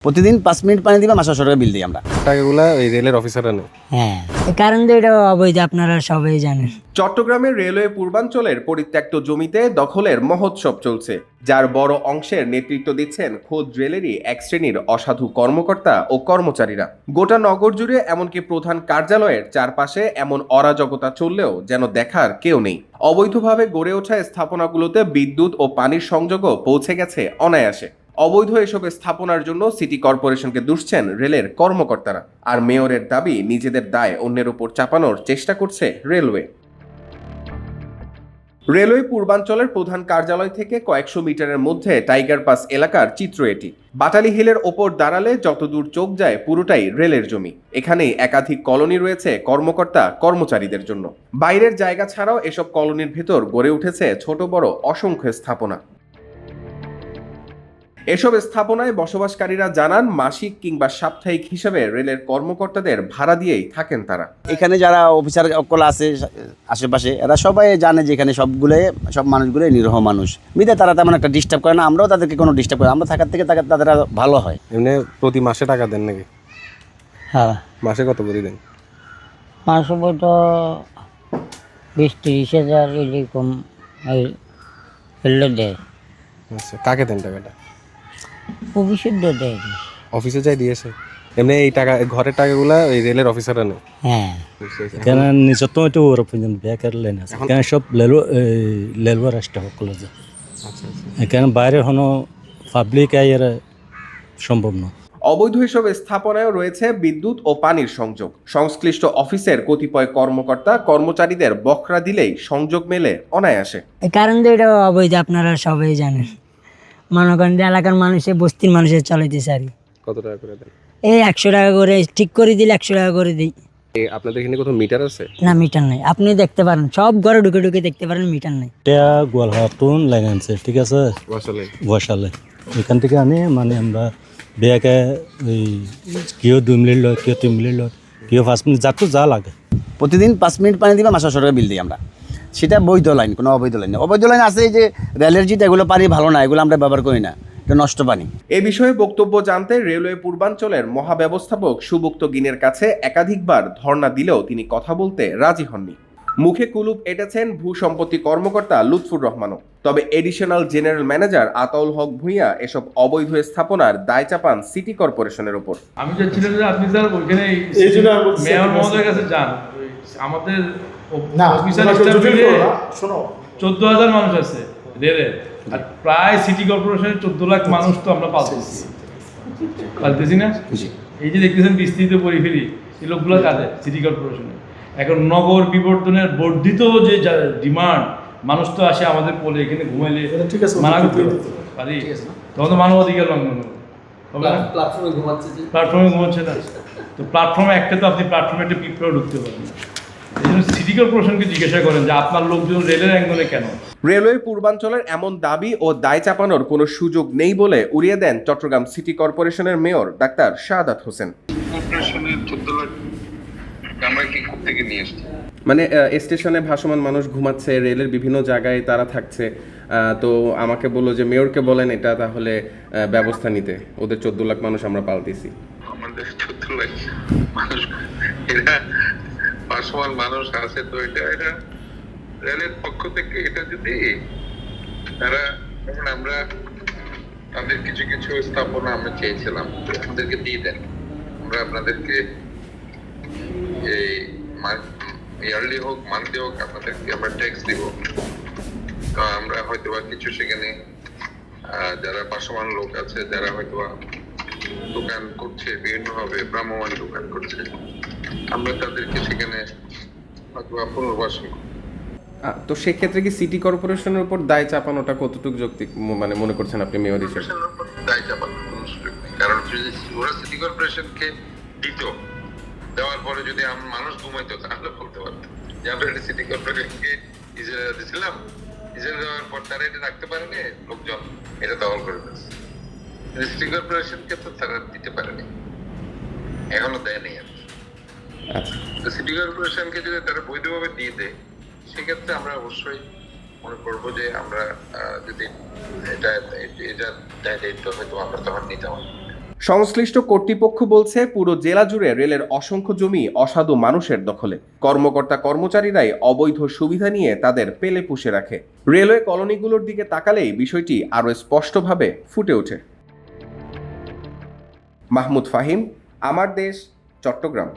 প্রতিদিন 5 মিনিট পানি দিবা 500 টাকা বিল দিই আমরা। টাকাগুলা ওই রেলের অফিসাররা নেয়। হ্যাঁ, কারণ তো এটা অবৈধ, আপনারা সবাই জানেন। চট্টগ্রামের রেলওয়ে পূর্বাঞ্চলের পরিত্যক্ত জমিতে দখলের মহোৎসব চলছে, যার বড় অংশের নেতৃত্ব দিচ্ছেন খোদ রেলেরই এক শ্রেণীর অসাধু কর্মকর্তা ও কর্মচারীরা। গোটা নগর জুড়ে এমনকি প্রধান কার্যালয়ের চারপাশে এমন অরাজকতা চললেও যেন দেখার কেউ নেই। অবৈধভাবে গড়ে ওঠা স্থাপনাগুলোতে বিদ্যুৎ ও পানির সংযোগও পৌঁছে গেছে অনায়াসে। অবৈধ এসব স্থাপনার জন্য সিটি কর্পোরেশনকে দুষছেন রেলের কর্মকর্তারা, আর মেয়রের দাবি নিজেদের দায় অন্যের উপর চাপানোর চেষ্টা করছে রেলওয়ে। রেলওয়ে পূর্বাঞ্চলের প্রধান কার্যালয় থেকে কয়েকশো মিটারের মধ্যে টাইগার পাস এলাকার চিত্র এটি। বাটালি হিলের ওপর দাঁড়ালে যতদূর চোখ যায় পুরোটাই রেলের জমি। এখানেই একাধিক কলোনি রয়েছে কর্মকর্তা কর্মচারীদের জন্য। বাইরের জায়গা ছাড়াও এসব কলোনির ভেতর গড়ে উঠেছে ছোট বড় অসংখ্য স্থাপনা। এসব স্থাপনায় বসবাসকারীরা জানান মাসিক কিংবা সাপ্তাহিক হিসেবে রেলের কর্মকর্তাদের ভাড়া দিয়েই থাকেন তারা। এখানে যারা অফিসার অকল আছে আশেপাশে, এরা সবাই জানে যে এখানে সব মানুষগুলো নিরীহ মানুষ, মিলে তারা তেমন একটা ডিস্টার্ব করে না। আমরাও তাদেরকে কোনো ডিস্টার্ব করি, আমরা থাকার থেকে তাদের ভালো হয়। এমনি প্রতি মাসে টাকা দেন নাকি? হ্যাঁ, মাসে কত করে দেন? মাসে তো 20-30 হাজার এরকম এলে দেয়। আচ্ছা, কাকে দেন টাকাটা? অফিসের দেয়। অফিসে যাই দিয়েছে? এমনি এই টাকা ঘরের টাকাগুলা ওই রেলের অফিসাররা নেয়। হ্যাঁ, এখানে নিজত এইটো ওরপর্যন্ত বেকার লাইন আছে, এখানে সব লেলওয়ার রাষ্ট্র সকলে যায়। এখানে বাইরে কোনো পাবলিক আইয়ার সম্ভব না। অবৈধ এসব স্থাপনায়ও রয়েছে বিদ্যুৎ ও পানির সংযোগ। সংশ্লিষ্ট অফিসের কতিপয় কর্মকর্তা কর্মচারীদের বখরা দিলেই সংযোগ মেলে অনায়াসে। কারণ তো এটা অবৈধ, আপনারা সবাই জানেন। মনে করেন যে এলাকার মানুষের, বস্তির মানুষের চলাইতেছে আর কি। কত টাকা করে দেন? এই 100 টাকা করে ঠিক করে দিলে 100 টাকা করে দিই। আপনাদের এখানে কত মিটার আছে? না, মিটার নাই। আপনি দেখতে পারেন, সব ঘরে ঢুকে ঢুকে দেখতে পারেন, মিটার নাই। এটা গোয়ালহাটুন লাইন আনছে, ঠিক আছে, বসালে এখান থেকে আনি মানে আমরা বেয়াকে ওই কেউ 2 মিনিট লয়, কেউ 3 মিনিট লয়, কেউ 5 মিনিট, যার তো যা লাগে। প্রতিদিন 5 মিনিট পানি দিবা 500 টাকা বিল দিই আমরা। সেটা বৈধ লাইন, কোনো অবৈধ লাইন না। অবৈধ লাইন আছে যে রেলের যেটা, এগুলো পানি ভালো না, এগুলো আমরা ব্যবহার করি না, এটা নষ্ট পানি। এ বিষয়ে বক্তব্য জানতে রেলওয়ে পূর্বাঞ্চলের মহাব্যবস্থাপক সুবুক্ত গিনের কাছে একাধিকবার ধর্ণা দিলেও তিনি কথা বলতে রাজি হননি। মুখে কুলুপ এঁটেছেন ভূসম্পত্তি কর্মকর্তা লুৎফুর রহমানও। তবে এডিশনাল জেনারেল ম্যানেজার আতাউল হক ভূঁইয়া এসব অবৈধ স্থাপনার দায় চাপান সিটি কর্পোরেশনের ওপর। আমি চাচ্ছিলাম যে আপনি স্যার ওইখানে মেয়র মহোদয়ের কাছে যান। আমাদের অফিসার স্টাফ মিলে 14,000 মানুষ আছে রেলের, আর প্রায় সিটি কর্পোরেশনের 14 লাখ মানুষ তো আমরা পালতেছি না। এই যে দেখতেছেন বিস্তৃত পরিফেরি, এই লোকগুলো কাজে সিটি কর্পোরেশনে। এখন নগর বিবর্তনের বর্ধিত যে ডিমান্ড, মানুষ তো আসে আমাদের পোলে, এখানে ঘুমাইলে মানা করতে পারি, তখন তো মানব অধিকার লঙ্ঘন হবে। প্ল্যাটফর্মে ঘুমাচ্ছে না, তো প্ল্যাটফর্মে একটা, তো আপনি প্ল্যাটফর্মে একটা পিঁপড়াও ঢুকতে পারেন। এই জন্য সিটি কর্পোরেশনকে জিজ্ঞাসা করেন যে আপনার লোকজন রেলের অ্যাঙ্গনে কেন। রেলওয়ে পূর্বাঞ্চলের এমন দাবি ও দায় চাপানোর কোনো সুযোগ নেই বলে উড়িয়ে দেন চট্টগ্রাম সিটি কর্পোরেশনের মেয়র ডাক্তার শাহাদাত হোসেন। মানে স্টেশনে ভাসমান মানুষ ঘুমাচ্ছে, রেলের বিভিন্ন জায়গায় তারা থাকছে, তো আমাকে বললো যে মেয়রকে বলেন এটা তাহলে ব্যবস্থা নিতে, ওদের 14 লাখ মানুষ আমরা পালতেছি। আমাদের 14 লাখ মানুষ, এরা ভাসমান মানুষ আছে, তো এটা রেলের পক্ষ থেকে এটা যদি তারা, যেমন আমরা তাদের কিছু কিছু স্থাপনা আমরা চেয়েছিলাম আমাদেরকে দিয়ে দেন, আমরা আপনাদেরকে এই ইয়ারলি হোক মান্থলি হোক আপনাদেরকে আমরা ট্যাক্স দিব, তো আমরা হয়তো বা কিছু সেখানে যারা ভাসমান লোক আছে, যারা হয়তো দোকান করছে, বিভিন্নভাবে ভ্রাম্যমান দোকান করছে, আমরা তাদেরকে সেখানে হয়তো পুনর্বাসন। তো সেক্ষেত্রে কি সিটি কর্পোরেশনের উপর দায় চাপানোটা কতটুকু যৌক্তিক মানে মনে করছেন আপনি মেয়র হিসেবে? দায় চাপানোর কোনো সুযোগ নেই, কারণ যদি ওরা সিটি কর্পোরেশনকে দিত, দেওয়ার পরে যদি মানুষ ঘুমাইতো, তাহলে বলতে পারতো যে আমরা এটা সিটি কর্পোরেশনকে ইজারা দিয়েছিলাম, ইজারা দেওয়ার পর তারা এটা রাখতে পারেনি, লোকজন এটা দখল করে দিচ্ছে। সিটি কর্পোরেশনকে তো তারা দিতে পারেনি, এখনো দেয়নি। তো সিটি কর্পোরেশনকে যদি তারা বৈধভাবে দিয়ে দেয়, সেক্ষেত্রে আমরা অবশ্যই মনে করবো যে আমরা যদি এটা দায়িত্ব হয়তো আমরা তখন নিতে হবে। সংশ্লিষ্ট কর্তৃপক্ষ বলছে পুরো জেলা জুড়ে রেলের অসংখ্য জমি অসাধু মানুষের দখলে। কর্মকর্তা কর্মচারীরাই অবৈধ সুবিধা নিয়ে তাদের পেলে পুষে রাখে। রেলওয়ে কলোনিগুলোর দিকে তাকালেই বিষয়টি আরও স্পষ্টভাবে ফুটে ওঠে। মাহমুদ ফাহিম, আমার দেশ, চট্টগ্রাম।